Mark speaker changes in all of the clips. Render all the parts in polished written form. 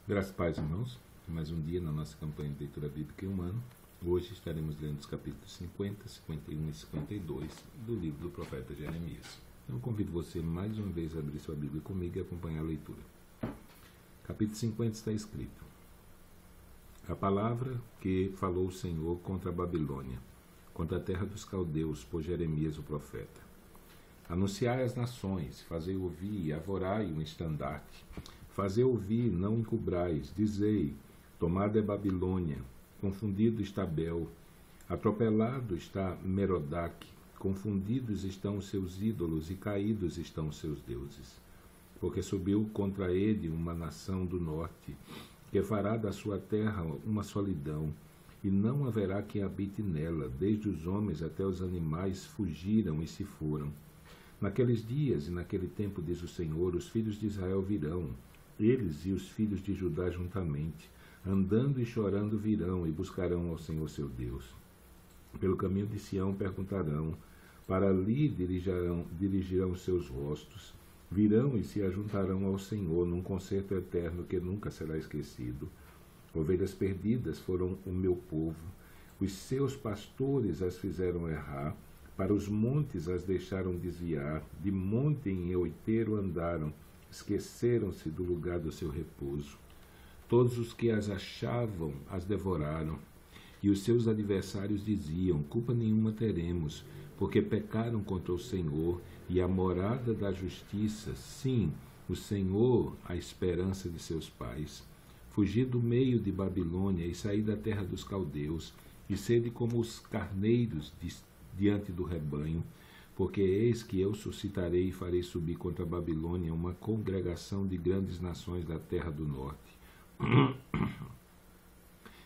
Speaker 1: Graças a Paz, irmãos. Mais um dia na nossa campanha de leitura bíblica em um ano. Hoje estaremos lendo os capítulos 50, 51 e 52 do livro do profeta Jeremias. Eu convido você mais uma vez a abrir sua Bíblia comigo e acompanhar a leitura. Capítulo 50 está escrito: A palavra que falou o Senhor contra a Babilônia, contra a terra dos caldeus, por Jeremias o profeta. Anunciai às nações, fazei ouvir e arvorai um estandarte. Fazei ouvir, não encubrais, dizei, tomada é Babilônia, confundido está Bel, atropelado está Merodach, confundidos estão os seus ídolos e caídos estão os seus deuses. Porque subiu contra ele uma nação do norte, que fará da sua terra uma solidão, e não haverá quem habite nela, desde os homens até os animais fugiram e se foram. Naqueles dias e naquele tempo, diz o Senhor, os filhos de Israel virão, eles e os filhos de Judá juntamente, andando e chorando virão e buscarão ao Senhor seu Deus. Pelo caminho de Sião perguntarão, para ali dirigirão seus rostos, virão e se ajuntarão ao Senhor num concerto eterno que nunca será esquecido. Ovelhas perdidas foram o meu povo, os seus pastores as fizeram errar, para os montes as deixaram desviar, de monte em outeiro andaram, esqueceram-se do lugar do seu repouso. Todos os que as achavam as devoraram, e os seus adversários diziam, culpa nenhuma teremos, porque pecaram contra o Senhor e a morada da justiça, sim, o Senhor, a esperança de seus pais. Fugi do meio de Babilônia e saí da terra dos caldeus, e sede como os carneiros diante do rebanho, porque eis que eu suscitarei e farei subir contra a Babilônia uma congregação de grandes nações da terra do norte.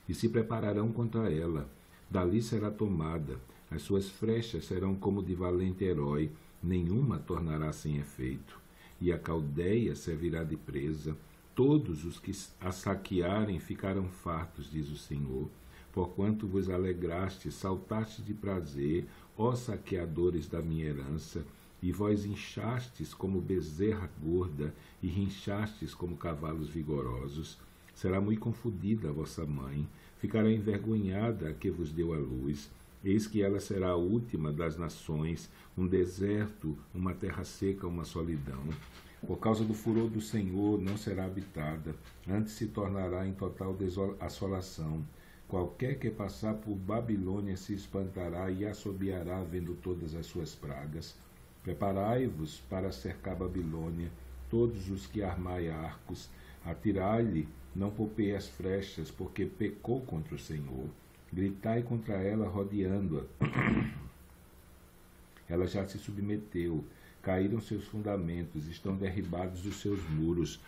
Speaker 1: E se prepararão contra ela, dali será tomada, as suas flechas serão como de valente herói, nenhuma tornará sem efeito. E a Caldeia servirá de presa, todos os que a saquearem ficarão fartos, diz o Senhor. Porquanto vos alegrastes, saltastes de prazer, ó saqueadores da minha herança, e vós inchastes como bezerra gorda, e rinchastes como cavalos vigorosos. Será muito confundida a vossa mãe, ficará envergonhada a que vos deu a luz. Eis que ela será a última das nações, um deserto, uma terra seca, uma solidão. Por causa do furor do Senhor não será habitada, antes se tornará em total assolação. Qualquer que passar por Babilônia se espantará e assobiará vendo todas as suas pragas. Preparai-vos para cercar Babilônia, todos os que armai arcos, atirai-lhe, não poupei as flechas, porque pecou contra o Senhor. Gritai contra ela, rodeando-a. Ela já se submeteu, caíram seus fundamentos, estão derribados os seus muros,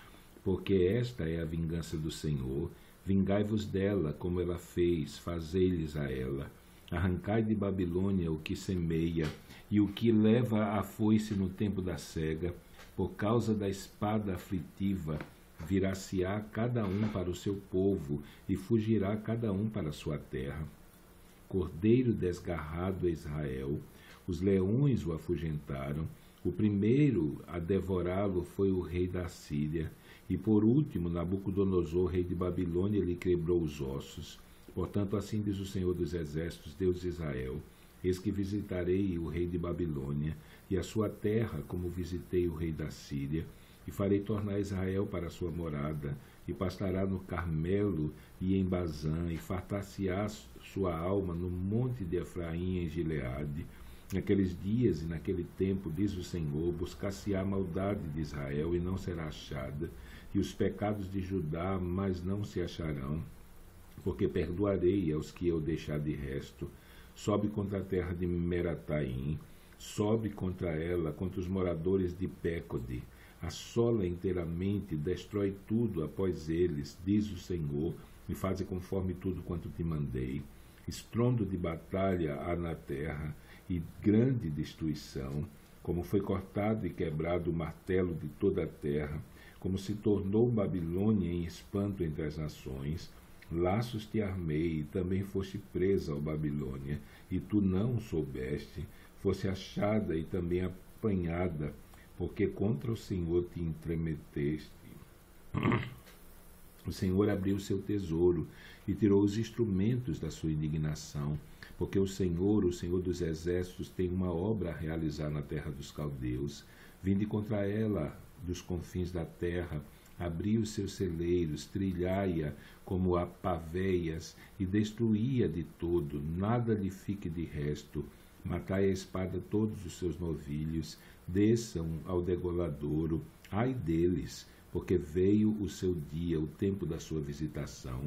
Speaker 1: porque esta é a vingança do Senhor. Vingai-vos dela, como ela fez, fazei-lhes a ela. Arrancai de Babilônia o que semeia, e o que leva a foice no tempo da cega. Por causa da espada aflitiva, virá-se-á cada um para o seu povo, e fugirá cada um para a sua terra. Cordeiro desgarrado é Israel, os leões o afugentaram. O primeiro a devorá-lo foi o rei da Síria, e por último Nabucodonosor, rei de Babilônia, lhe quebrou os ossos. Portanto, assim diz o Senhor dos Exércitos, Deus de Israel: eis que visitarei o rei de Babilônia, e a sua terra, como visitei o rei da Síria, e farei tornar Israel para a sua morada, e pastará no Carmelo e em Bazã, e fartar-se-á sua alma no monte de Efraim em Gileade. Naqueles dias e naquele tempo, diz o Senhor, buscar-se-á a maldade de Israel e não será achada, e os pecados de Judá, mas não se acharão, porque perdoarei aos que eu deixar de resto. Sobe contra a terra de Merataim, sobe contra ela, contra os moradores de Pécode, assola inteiramente, destrói tudo após eles, diz o Senhor, e faze conforme tudo quanto te mandei. Estrondo de batalha há na terra, e grande destruição, como foi cortado e quebrado o martelo de toda a terra, como se tornou Babilônia em espanto entre as nações. Laços te armei, e também foste presa, ó Babilônia, e tu não soubeste, fosse achada e também apanhada, porque contra o Senhor te entremeteste. O Senhor abriu o seu tesouro e tirou os instrumentos da sua indignação, porque o Senhor dos exércitos, tem uma obra a realizar na terra dos caldeus. Vinde contra ela dos confins da terra, abri os seus celeiros, trilhai-a como a paveias, e destruí-a de todo, nada lhe fique de resto. Matai a espada todos os seus novilhos, desçam ao degoladouro, ai deles, porque veio o seu dia, o tempo da sua visitação.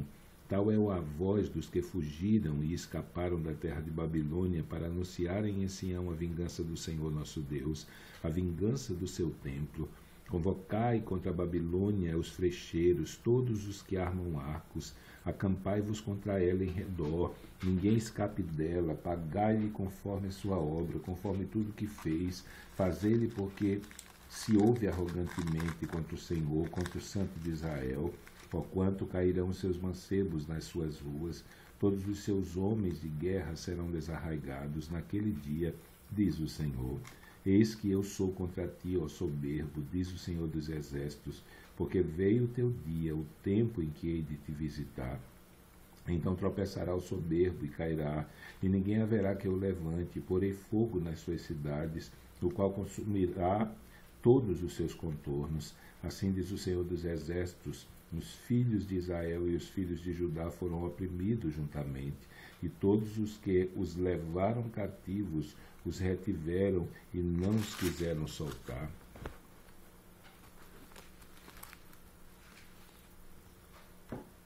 Speaker 1: Tal é a voz dos que fugiram e escaparam da terra de Babilônia, para anunciarem em Sião a vingança do Senhor nosso Deus, a vingança do seu templo. Convocai contra a Babilônia os frecheiros, todos os que armam arcos, acampai-vos contra ela em redor, ninguém escape dela, pagai-lhe conforme a sua obra, conforme tudo que fez, fazei-lhe, porque se ouve arrogantemente contra o Senhor, contra o Santo de Israel, porquanto cairão seus mancebos nas suas ruas, todos os seus homens de guerra serão desarraigados naquele dia, diz o Senhor. Eis que eu sou contra ti, ó soberbo, diz o Senhor dos exércitos, porque veio o teu dia, o tempo em que hei de te visitar. Então tropeçará o soberbo e cairá, e ninguém haverá que o levante, porei fogo nas suas cidades, o qual consumirá todos os seus contornos. Assim diz o Senhor dos exércitos, os filhos de Israel e os filhos de Judá foram oprimidos juntamente, e todos os que os levaram cativos os retiveram e não os quiseram soltar.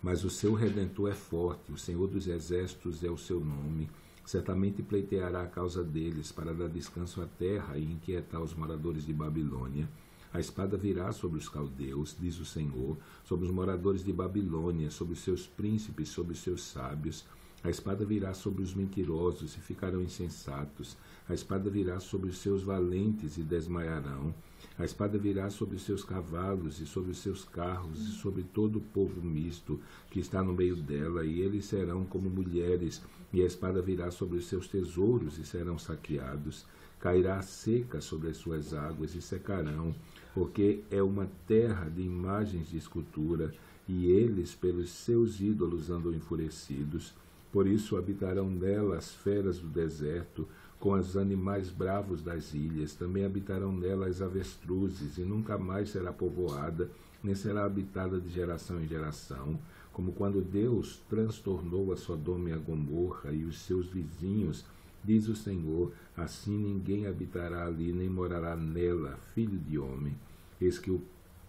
Speaker 1: Mas o seu Redentor é forte, o Senhor dos exércitos é o seu nome. Certamente pleiteará a causa deles, para dar descanso à terra e inquietar os moradores de Babilônia. A espada virá sobre os caldeus, diz o Senhor, sobre os moradores de Babilônia, sobre os seus príncipes, sobre os seus sábios. A espada virá sobre os mentirosos e ficarão insensatos. A espada virá sobre os seus valentes e desmaiarão. A espada virá sobre os seus cavalos e sobre os seus carros e sobre todo o povo misto que está no meio dela, e eles serão como mulheres, e a espada virá sobre os seus tesouros e serão saqueados. Cairá seca sobre as suas águas e secarão, porque é uma terra de imagens de escultura, e eles pelos seus ídolos andam enfurecidos. Por isso habitarão nela as feras do deserto, com os animais bravos das ilhas. Também habitarão nela as avestruzes, e nunca mais será povoada, nem será habitada de geração em geração, como quando Deus transtornou a Sodoma e a Gomorra e os seus vizinhos, diz o Senhor, assim ninguém habitará ali, nem morará nela, filho de homem. Eis que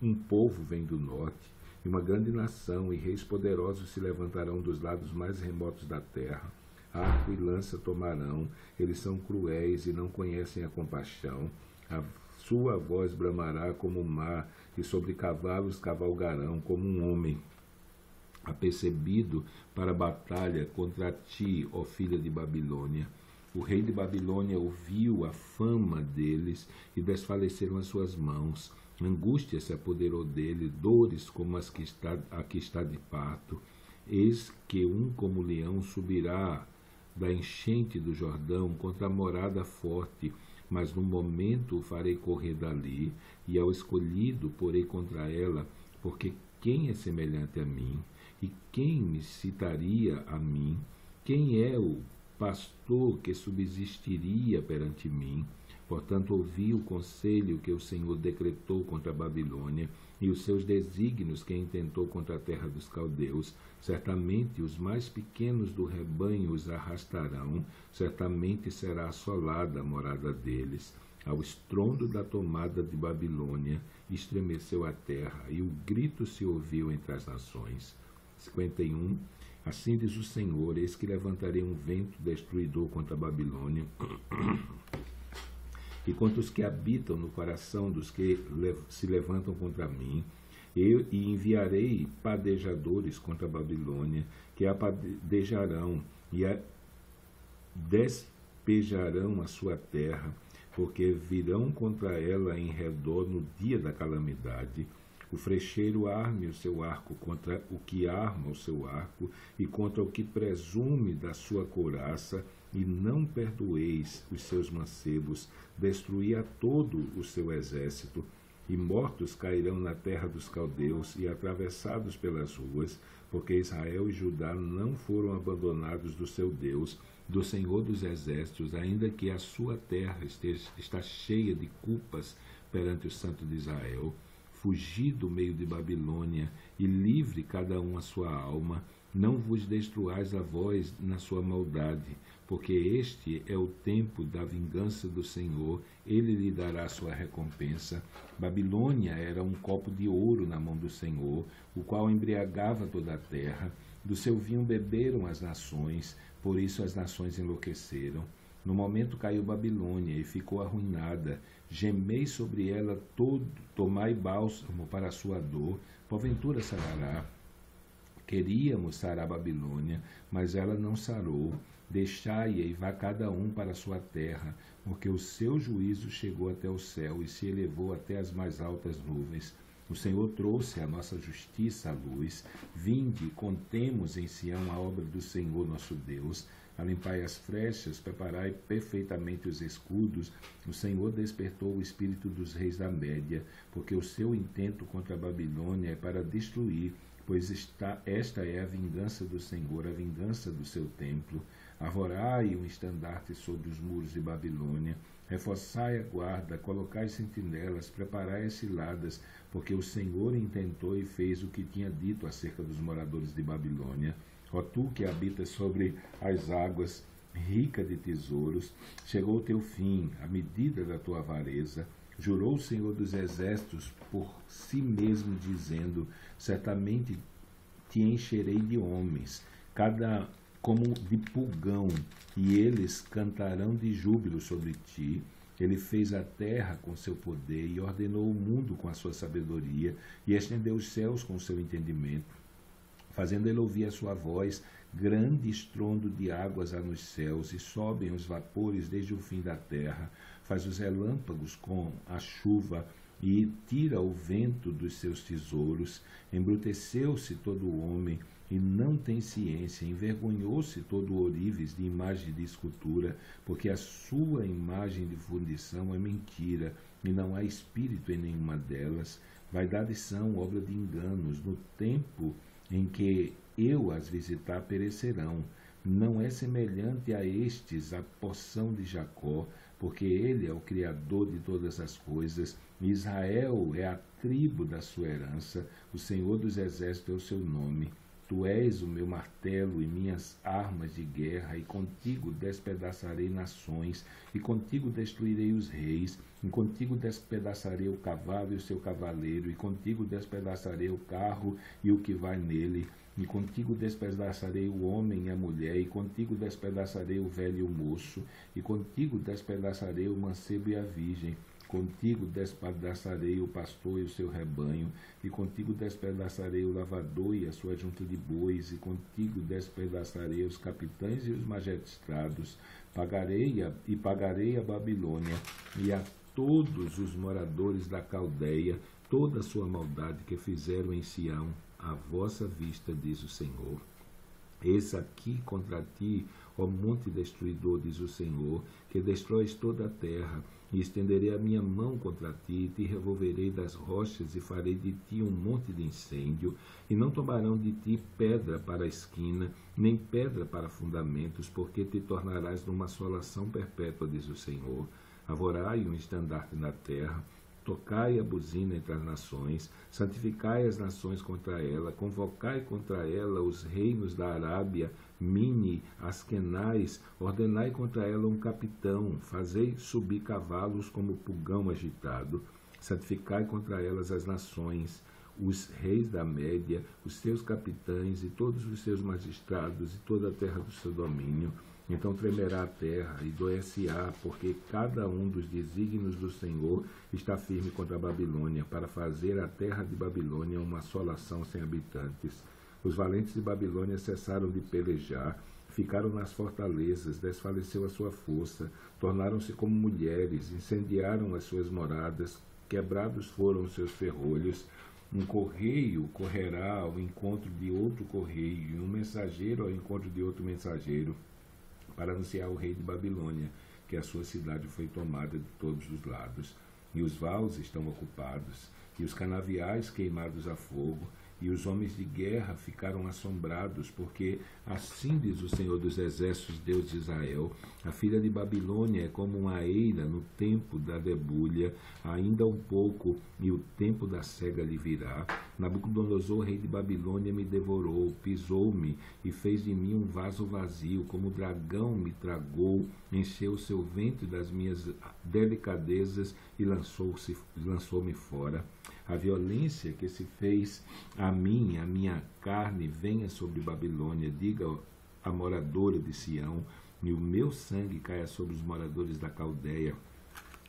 Speaker 1: um povo vem do norte, e uma grande nação, e reis poderosos se levantarão dos lados mais remotos da terra. Arco e lança tomarão, eles são cruéis e não conhecem a compaixão. A sua voz bramará como o mar, e sobre cavalos cavalgarão como um homem apercebido para a batalha contra ti, ó filha de Babilônia. O rei de Babilônia ouviu a fama deles e desfaleceram as suas mãos. Angústia se apoderou dele, dores como a que está de parto. Eis que um como leão subirá da enchente do Jordão contra a morada forte, mas no momento o farei correr dali, e ao escolhido porei contra ela, porque quem é semelhante a mim? E quem me citaria a mim? Quem é o pastor que subsistiria perante mim? Portanto, ouvi o conselho que o Senhor decretou contra a Babilônia e os seus desígnios que intentou contra a terra dos caldeus. Certamente os mais pequenos do rebanho os arrastarão, certamente será assolada a morada deles. Ao estrondo da tomada de Babilônia, estremeceu a terra, e o grito se ouviu entre as nações. 51. Assim diz o Senhor, eis que levantarei um vento destruidor contra a Babilônia, e contra os que habitam no coração dos que se levantam contra mim, e enviarei padejadores contra a Babilônia, que a padejarão e a despejarão a sua terra, porque virão contra ela em redor no dia da calamidade. O frecheiro arme o seu arco contra o que arma o seu arco, e contra o que presume da sua couraça, e não perdoeis os seus mancebos, destruí a todo o seu exército. e mortos cairão na terra dos caldeus e atravessados pelas ruas, porque Israel e Judá não foram abandonados do seu Deus, do Senhor dos Exércitos, ainda que a sua terra está cheia de culpas perante o Santo de Israel. Fugi do meio de Babilônia e livre cada um a sua alma. Não vos destruais a vós na sua maldade, porque este é o tempo da vingança do Senhor, ele lhe dará a sua recompensa. Babilônia era um copo de ouro na mão do Senhor, o qual embriagava toda a terra. Do seu vinho beberam as nações, por isso as nações enlouqueceram. No momento caiu Babilônia e ficou arruinada. Gemei sobre ela todo, tomai bálsamo para a sua dor, porventura sarará. Queríamos sarar Babilônia, mas ela não sarou. Deixai-a e vá cada um para a sua terra, porque o seu juízo chegou até o céu e se elevou até as mais altas nuvens. O Senhor trouxe a nossa justiça à luz. Vinde, contemos em Sião a obra do Senhor nosso Deus. Alimpai as flechas, preparai perfeitamente os escudos. O Senhor despertou o espírito dos reis da Média, porque o seu intento contra a Babilônia é para destruir, pois esta é a vingança do Senhor, a vingança do seu templo. Arvorai um estandarte sobre os muros de Babilônia, reforçai a guarda, colocai sentinelas, preparai as ciladas, porque o Senhor intentou e fez o que tinha dito acerca dos moradores de Babilônia. Ó tu que habitas sobre as águas, rica de tesouros, chegou o teu fim, a medida da tua avareza. Jurou o Senhor dos Exércitos por si mesmo, dizendo: certamente te encherei de homens, cada como de pulgão, e eles cantarão de júbilo sobre ti. Ele fez a terra com seu poder e ordenou o mundo com a sua sabedoria e estendeu os céus com o seu entendimento, fazendo ele ouvir a sua voz. Grande estrondo de águas há nos céus e sobem os vapores desde o fim da terra. Faz os relâmpagos com a chuva e tira o vento dos seus tesouros. Embruteceu-se todo o homem e não tem ciência, envergonhou-se todo o ourives de imagem de escultura, porque a sua imagem de fundição é mentira, e não há espírito em nenhuma delas. Vaidades são obra de enganos, no tempo em que eu as visitar perecerão. Não é semelhante a estes a porção de Jacó, porque ele é o Criador de todas as coisas, e Israel é a tribo da sua herança, o Senhor dos Exércitos é o seu nome. Tu és o meu martelo e minhas armas de guerra, e contigo despedaçarei nações, e contigo destruirei os reis, e contigo despedaçarei o cavalo e o seu cavaleiro, e contigo despedaçarei o carro e o que vai nele, e contigo despedaçarei o homem e a mulher, e contigo despedaçarei o velho e o moço, e contigo despedaçarei o mancebo e a virgem. Contigo despedaçarei o pastor e o seu rebanho, e contigo despedaçarei o lavador e a sua junta de bois, e contigo despedaçarei os capitães e os magistrados. Pagarei a Babilônia e a todos os moradores da Caldeia toda a sua maldade que fizeram em Sião, à vossa vista, diz o Senhor. Eis aqui contra ti, ó monte destruidor, diz o Senhor, que destróis toda a terra, e estenderei a minha mão contra ti, e te revolverei das rochas, e farei de ti um monte de incêndio, e não tomarão de ti pedra para a esquina, nem pedra para fundamentos, porque te tornarás numa assolação perpétua, diz o Senhor. Arvorai um estandarte na terra, tocai a buzina entre as nações, santificai as nações contra ela, convocai contra ela os reinos da Arábia, Mini, Askenais, ordenai contra ela um capitão, fazei subir cavalos como pulgão agitado, santificai contra elas as nações, os reis da Média, os seus capitães e todos os seus magistrados e toda a terra do seu domínio. Então tremerá a terra e doer-se-á, porque cada um dos desígnios do Senhor está firme contra a Babilônia, para fazer a terra de Babilônia uma assolação sem habitantes. Os valentes de Babilônia cessaram de pelejar, ficaram nas fortalezas, desfaleceu a sua força, tornaram-se como mulheres, incendiaram as suas moradas, quebrados foram os seus ferrolhos. Um correio correrá ao encontro de outro correio, e um mensageiro ao encontro de outro mensageiro, para anunciar ao rei de Babilônia que a sua cidade foi tomada de todos os lados. e os vaus estão ocupados, e os canaviais queimados a fogo, e os homens de guerra ficaram assombrados, porque assim diz o Senhor dos Exércitos, Deus de Israel: a filha de Babilônia é como uma eira no tempo da debulha, ainda um pouco, e o tempo da cega lhe virá. Nabucodonosor, rei de Babilônia, me devorou, pisou-me e fez de mim um vaso vazio, como o dragão me tragou, encheu o seu ventre das minhas delicadezas e lançou-me fora. A violência que se fez a minha carne, venha sobre Babilônia, diga a moradora de Sião, e o meu sangue caia sobre os moradores da Caldeia.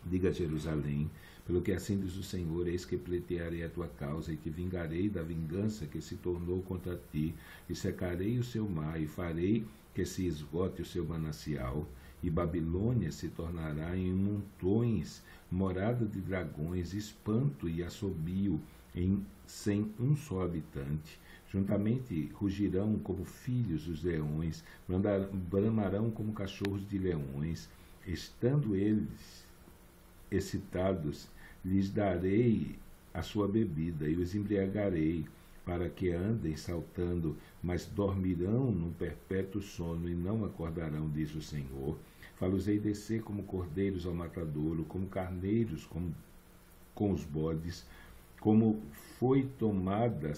Speaker 1: Diga a Jerusalém: pelo que assim diz o Senhor, eis que pleitearei a tua causa, e te vingarei da vingança que se tornou contra ti, e secarei o seu mar, e farei que se esgote o seu manancial, e Babilônia se tornará em montões, morada de dragões, espanto e assobio, sem um só habitante. Juntamente rugirão como filhos os leões, bramarão como cachorros de leões. Estando eles excitados, lhes darei a sua bebida e os embriagarei, para que andem saltando, mas dormirão num perpétuo sono e não acordarão, diz o Senhor. Fá-los-ei descer como cordeiros ao matadouro, como carneiros com os bodes, como foi tomada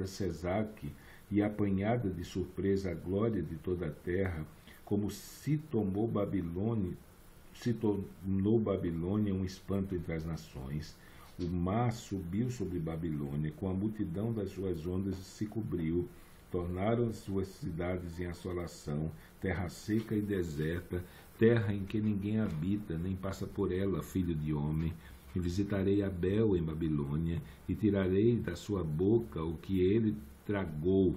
Speaker 1: Sesaque e apanhada de surpresa a glória de toda a terra, como se tornou Babilônia um espanto entre as nações. O mar subiu sobre Babilônia, com a multidão das suas ondas se cobriu. Tornaram as suas cidades em assolação, terra seca e deserta, terra em que ninguém habita, nem passa por ela filho de homem. E visitarei Abel em Babilônia, e tirarei da sua boca o que ele tragou,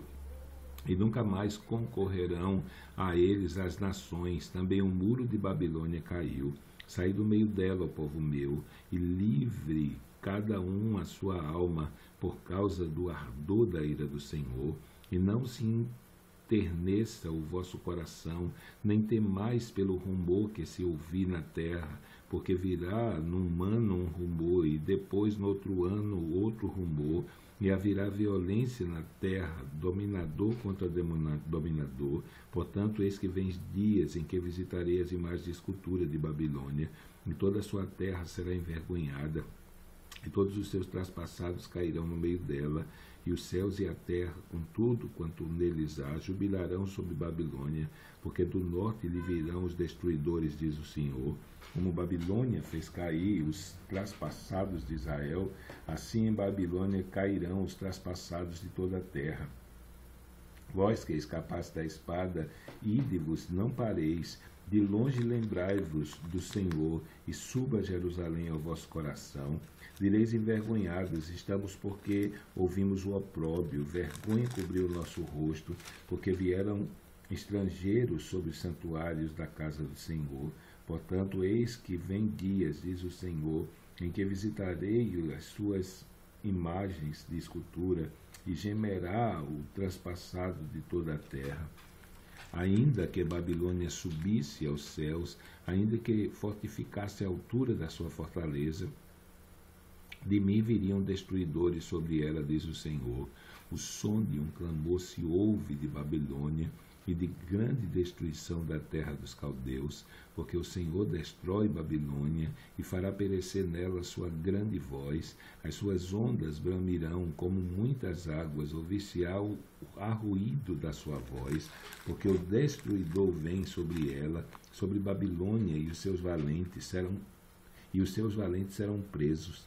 Speaker 1: e nunca mais concorrerão a eles as nações. Também o muro de Babilônia caiu. Saí do meio dela, ó povo meu, e livre cada um a sua alma, por causa do ardor da ira do Senhor. E não se enterneça o vosso coração, nem temais pelo rumor que se ouvir na terra, porque virá num ano um rumor, e depois no outro ano outro rumor, e haverá violência na terra, dominador contra dominador. Portanto, eis que vem dias em que visitarei as imagens de escultura de Babilônia, e toda a sua terra será envergonhada, e todos os seus traspassados cairão no meio dela, e os céus e a terra, com tudo quanto neles há, jubilarão sobre Babilônia, porque do norte lhe virão os destruidores, diz o Senhor. Como Babilônia fez cair os traspassados de Israel, assim em Babilônia cairão os traspassados de toda a terra. Vós que escapaste da espada, ide-vos, não pareis, de longe lembrai-vos do Senhor, e suba Jerusalém ao vosso coração. Direis envergonhados: estamos porque ouvimos o opróbrio, vergonha cobriu o nosso rosto, porque vieram estrangeiros sobre os santuários da casa do Senhor. Portanto, eis que vem dias, diz o Senhor, em que visitarei as suas imagens de escultura, e gemerá o traspassado de toda a terra. Ainda que Babilônia subisse aos céus, ainda que fortificasse a altura da sua fortaleza, de mim viriam destruidores sobre ela, diz o Senhor. O som de um clamor se ouve de Babilônia, e de grande destruição da terra dos caldeus, porque o Senhor destrói Babilônia e fará perecer nela sua grande voz. As suas ondas bramirão como muitas águas, ouvir-se-á o arruído da sua voz, porque o destruidor vem sobre ela, sobre Babilônia, e os seus valentes serão presos.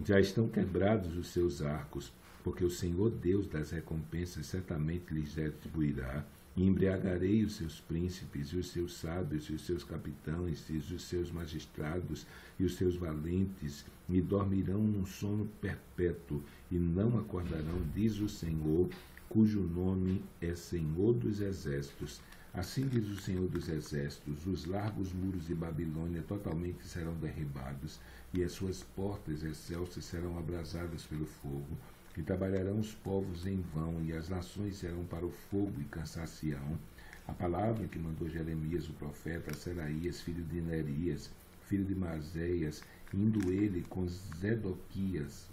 Speaker 1: Já estão quebrados os seus arcos, porque o Senhor Deus das recompensas certamente lhes retribuirá, e embriagarei os seus príncipes, e os seus sábios, e os seus capitães, e os seus magistrados, e os seus valentes, e dormirão num sono perpétuo, e não acordarão, diz o Senhor, cujo nome é Senhor dos Exércitos. Assim diz o Senhor dos Exércitos: os largos muros de Babilônia totalmente serão derribados, e as suas portas excelsas serão abrasadas pelo fogo. E trabalharão os povos em vão, e as nações serão para o fogo e cansar-se-ão. A palavra que mandou Jeremias, o profeta, a Seraías, filho de Nerias, filho de Mazéias, indo ele com Zedequias,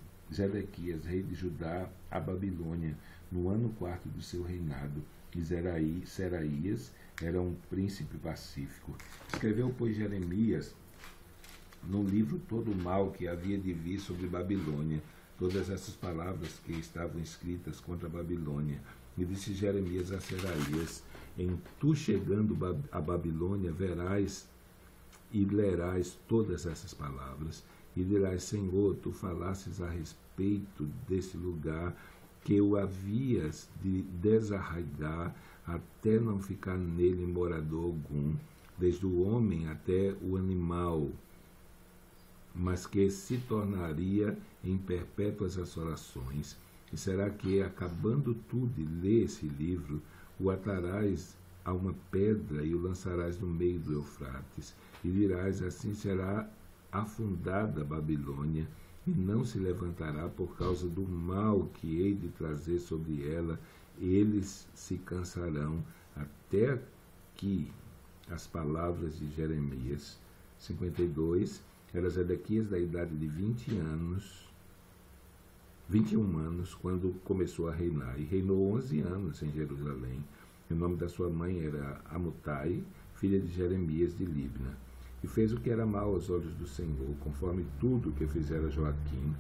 Speaker 1: rei de Judá, a Babilônia, no ano 4 do seu reinado. E Seraías era um príncipe pacífico. Escreveu, pois, Jeremias no livro todo o mal que havia de vir sobre Babilônia, todas essas palavras que estavam escritas contra a Babilônia. E disse Jeremias a Seraías: em tu chegando a Babilônia, verás e lerás todas essas palavras, e dirás: Senhor, tu falasses a respeito desse lugar, que o havias de desarraigar, até não ficar nele morador algum, desde o homem até o animal, mas que se tornaria em perpétuas assolações. E será que, acabando tu de ler esse livro, o atarás a uma pedra e o lançarás no meio do Eufrates, e dirás: assim será afundada a Babilônia, e não se levantará por causa do mal que hei de trazer sobre ela. Eles se cansarão. Até aqui as palavras de Jeremias. 52. Era Zedequias da idade de 21 anos, quando começou a reinar, e reinou 11 anos em Jerusalém. O nome da sua mãe era Amutai, filha de Jeremias de Libna. E fez o que era mal aos olhos do Senhor, conforme tudo que fizera Joaquim.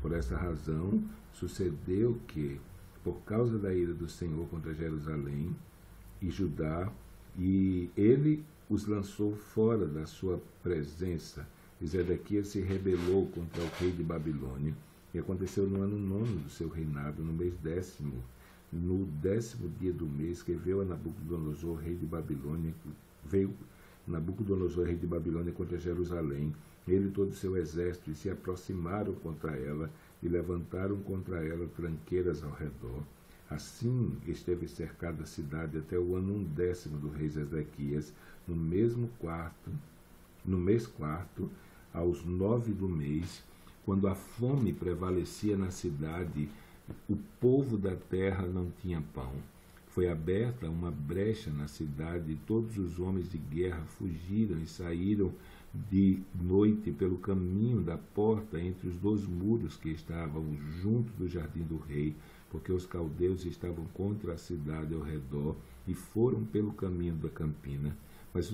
Speaker 1: Por essa razão, sucedeu que, por causa da ira do Senhor contra Jerusalém e Judá, e ele os lançou fora da sua presença, e Zedequias se rebelou contra o rei de Babilônia. E aconteceu no ano 9 do seu reinado, no mês 10º, no 10º dia do mês, que veio Nabucodonosor, rei de Babilônia, Nabucodonosor, rei de Babilônia, contra Jerusalém, ele e todo o seu exército, e se aproximaram contra ela, e levantaram contra ela tranqueiras ao redor. Assim esteve cercada a cidade até o ano 10º do rei Zedequias, no mês quarto, aos 9 do mês, quando a fome prevalecia na cidade, o povo da terra não tinha pão. Foi aberta uma brecha na cidade, e todos os homens de guerra fugiram e saíram de noite pelo caminho da porta entre os 2 muros que estavam junto do jardim do rei, porque os caldeus estavam contra a cidade ao redor, e foram pelo caminho da campina. Mas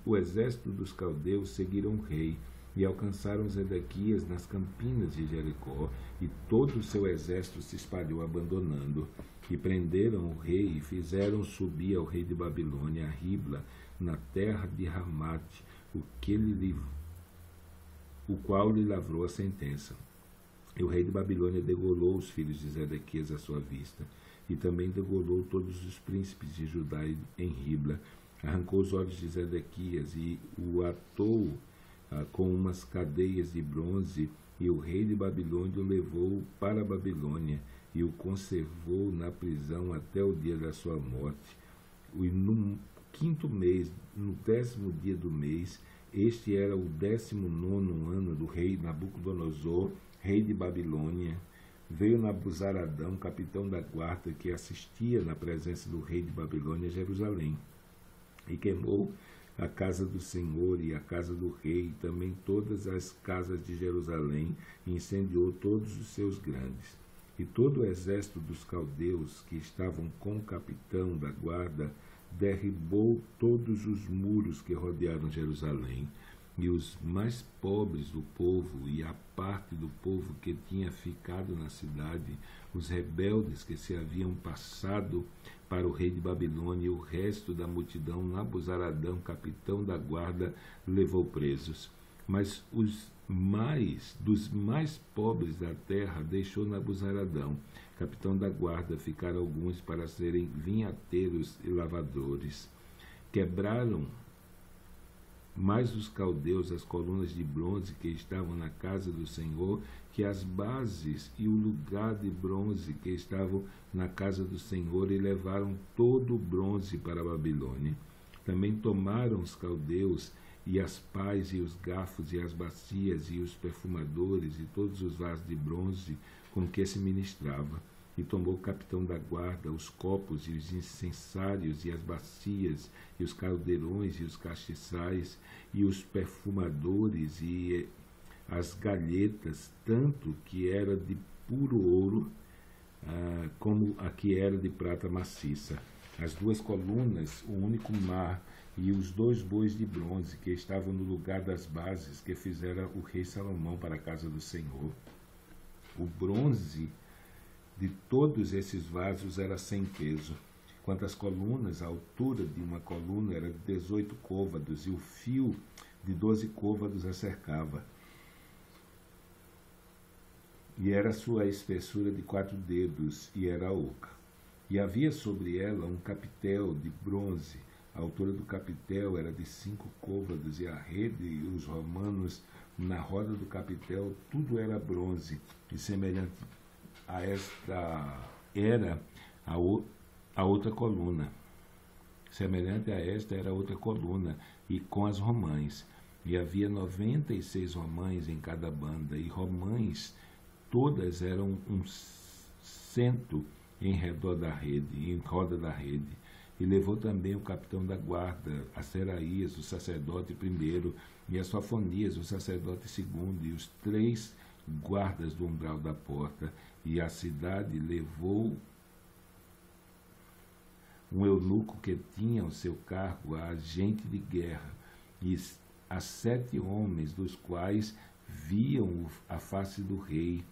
Speaker 1: o exército dos caldeus seguiram o rei, e alcançaram Zedequias nas campinas de Jericó, e todo o seu exército se espalhou abandonando. E prenderam o rei, e fizeram subir ao rei de Babilônia a Ribla, na terra de Ramate, o qual lhe lavrou a sentença. E o rei de Babilônia degolou os filhos de Zedequias à sua vista, e também degolou todos os príncipes de Judá em Ribla. Arrancou os olhos de Zedequias e o atou com umas cadeias de bronze, e o rei de Babilônia o levou para a Babilônia, e o conservou na prisão até o dia da sua morte. E no 5º mês, no 10º dia do mês, este era o 19º ano do rei Nabucodonosor, rei de Babilônia, veio Nabuzaradão, capitão da guarda, que assistia na presença do rei de Babilônia a Jerusalém, e queimou a casa do Senhor e a casa do rei, e também todas as casas de Jerusalém, e incendiou todos os seus grandes. E todo o exército dos caldeus que estavam com o capitão da guarda derribou todos os muros que rodearam Jerusalém, e os mais pobres do povo e a parte do povo que tinha ficado na cidade, os rebeldes que se haviam passado para o rei de Babilônia, e o resto da multidão, Nabuzaradão, capitão da guarda, levou presos. Mas dos mais pobres da terra deixou Nabuzaradão, capitão da guarda, ficar alguns para serem vinhateiros e lavadores. Quebraram mais os caldeus as colunas de bronze que estavam na casa do Senhor, que as bases e o lugar de bronze que estavam na casa do Senhor, e levaram todo o bronze para a Babilônia. Também tomaram os caldeus e as pás e os garfos e as bacias e os perfumadores e todos os vasos de bronze com que se ministrava. E tomou o capitão da guarda, os copos e os incensários e as bacias, e os caldeirões e os castiçais, e os perfumadores e as galhetas, tanto que era de puro ouro, como a que era de prata maciça. As duas colunas, o único mar e os 2 bois de bronze que estavam no lugar das bases que fizera o rei Salomão para a casa do Senhor. O bronze de todos esses vasos era sem peso. Quanto às colunas, a altura de uma coluna era de 18 côvados, e o fio de 12 côvados a cercava. E era sua espessura de 4 dedos, e era oca. E havia sobre ela um capitel de bronze. A altura do capitel era de 5 côvados, e a rede e os romanos na roda do capitel, tudo era bronze, e semelhante a esta era a outra coluna. Semelhante a esta era outra coluna, e com as romãs. E havia 96 romãs em cada banda, e romãs todas eram um cento em redor da rede, em roda da rede. E levou também o capitão da guarda, a Seraías, o sacerdote primeiro, e a Sofonias, o sacerdote segundo, e os 3 guardas do umbral da porta. E a cidade levou um eunuco que tinha ao seu cargo a agente de guerra, e a 7 homens, dos quais viam a face do rei,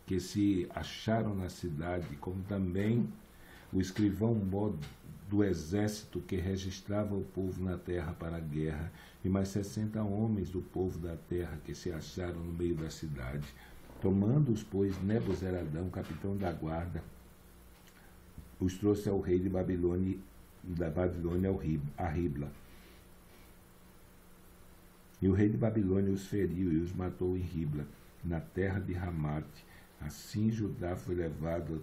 Speaker 1: que se acharam na cidade, como também o escrivão-mor do exército que registrava o povo na terra para a guerra, e mais 60 homens do povo da terra que se acharam no meio da cidade. Tomando-os, pois, Nebuzaradão, capitão da guarda, os trouxe ao rei de Babilônia, a Ribla. E o rei de Babilônia os feriu e os matou em Ribla, na terra de Ramate. Assim Judá foi levado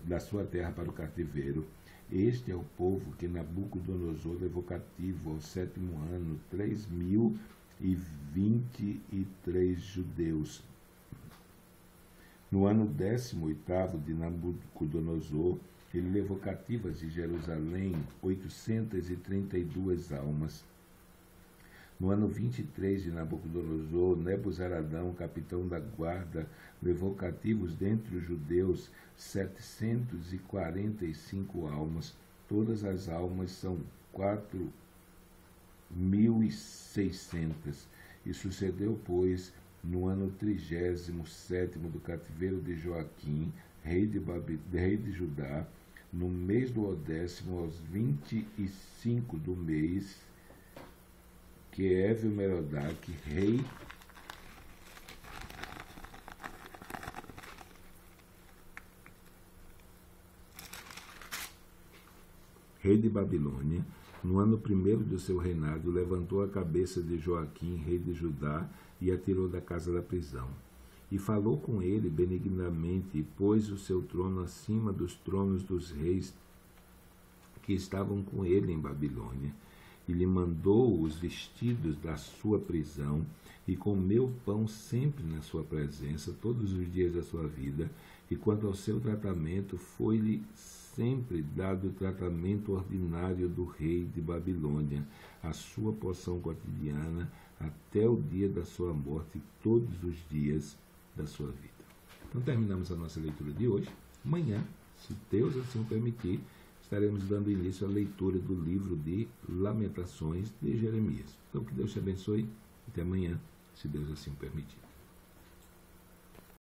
Speaker 1: da sua terra para o cativeiro. Este é o povo que Nabucodonosor levou cativo ao 7º ano, 3.023 judeus. No ano 18º de Nabucodonosor, ele levou cativas de Jerusalém 832 almas. No ano 23 de Nabucodonosor, Nebuzaradão, capitão da guarda, levou cativos dentre os judeus 745 almas. Todas as almas são 4.600. E sucedeu, pois, no ano 37º do cativeiro de Joaquim, rei de Judá, no mês do 10º, aos 25 do mês, que Évil-Merodach, rei de Babilônia, no ano 1º do seu reinado, levantou a cabeça de Joaquim, rei de Judá, e a tirou da casa da prisão. E falou com ele benignamente, e pôs o seu trono acima dos tronos dos reis que estavam com ele em Babilônia. E lhe mandou os vestidos da sua prisão, e comeu pão sempre na sua presença, todos os dias da sua vida. E quanto ao seu tratamento, foi-lhe sempre dado o tratamento ordinário do rei de Babilônia, a sua porção cotidiana, até o dia da sua morte, todos os dias da sua vida. Então terminamos a nossa leitura de hoje. Amanhã, se Deus assim o permitir, estaremos dando início à leitura do livro de Lamentações de Jeremias. Então que Deus te abençoe. Até amanhã, se Deus assim o permitir.